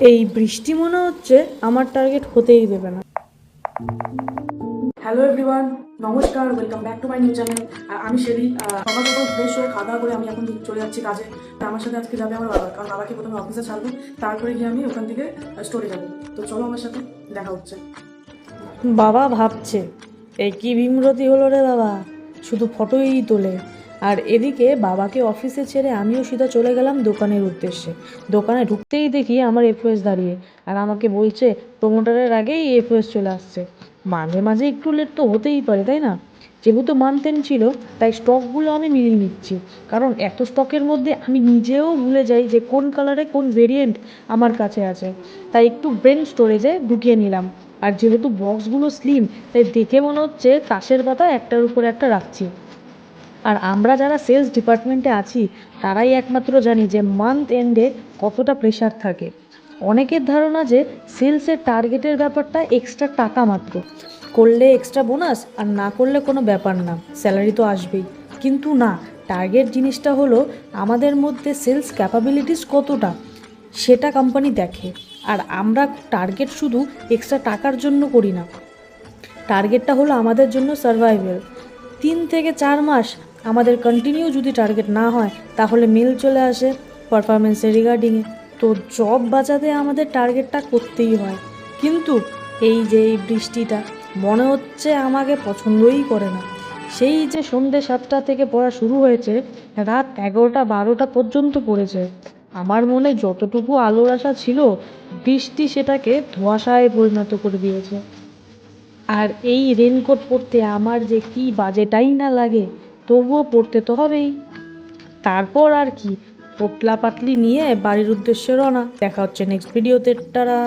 এই বৃষ্টি মনে হচ্ছে আমার টার্গেট হতেই দেবে না। হ্যালো এভরিওয়ান, নমস্কার, welcome back to my new channel. আমি শেরি। সকাল সকাল ফ্রেশ হয়ে খাওয়া দাওয়া করে আমি এখন চলে যাচ্ছি কাজে। আমার সাথে আজকে যাবে আমার বাবা, কারণ বাবাকে প্রথমে অফিসে ছাড়বো, তারপরে গিয়ে আমি ওখান থেকে স্টোরে যাবো। তো চলো আমার সাথে দেখা হচ্ছে। বাবা ভাবছে এই কি ভীমরতি হলো রে বাবা, শুধু ফটোই তোলে। আর এদিকে বাবাকে অফিসে ছেড়ে আমিও সিধা চলে গেলাম দোকানের উদ্দেশ্যে। দোকানে ঢুকতেই দেখি আমার এফওএস দাঁড়িয়ে, আর আমাকে বলছে প্রমোটারের আগেই এফওএস চলে আসছে। মাঝে মাঝে একটু লেট তো হতেই পারে, তাই না? যেহেতু মান্থ এন্ড ছিল, তাই স্টকগুলো আমি মিলিয়ে নিচ্ছি, কারণ এত স্টকের মধ্যে আমি নিজেও ভুলে যাই যে কোন কালারে কোন ভেরিয়েন্ট আমার কাছে আছে। তাই একটু ব্রেন স্টোরেজে ঢুকিয়ে নিলাম। আর যেহেতু বক্সগুলো স্লিম, তাই দেখে মনে হচ্ছে তাসের পাতা একটার উপর একটা রাখছি। আর আমরা যারা সেলস ডিপার্টমেন্টে আছি তারাই একমাত্র জানি যে মান্থ এন্ডে কতটা প্রেশার থাকে। অনেকের ধারণা যে সেলসের টার্গেটের ব্যাপারটা এক্সট্রা টাকা মাত্র, করলে এক্সট্রা বোনাস আর না করলে কোনো ব্যাপার না, স্যালারি তো আসবেই। কিন্তু না, টার্গেট জিনিসটা হলো আমাদের মধ্যে সেলস ক্যাপাবিলিটিস কতটা, সেটা কোম্পানি দেখে। আর আমরা টার্গেট শুধু এক্সট্রা টাকার জন্য করি না, টার্গেটটা হলো আমাদের জন্য সার্ভাইভেল। 3 থেকে 4 মাস আমাদের কন্টিনিউ যদি টার্গেট না হয়, তাহলে মেল চলে আসে পারফরমেন্সের রিগার্ডিংয়ে। তো জব বাঁচাতে আমাদের টার্গেটটা করতেই হয়। কিন্তু এই যে এই বৃষ্টিটা মনে হচ্ছে আমাকে পছন্দই করে না। সেই যে সন্ধ্যে 7টা থেকে পড়া শুরু হয়েছে, রাত 11টা 12টা পর্যন্ত পড়েছে। আমার মনে যতটুকু আলোর আশা ছিল, বৃষ্টি সেটাকে ধোঁয়াশায় পরিণত করে দিয়েছে। আর এই রেনকোট পরতে আমার যে কি বাজেটাই না লাগে, তবুও পরতে তো হবেই। তারপর আর কি, পোটলা পাটলি নিয়ে বাড়ির উদ্দেশ্যে রওনা। দেখা হচ্ছে নেক্সট ভিডিওতে। টাটা।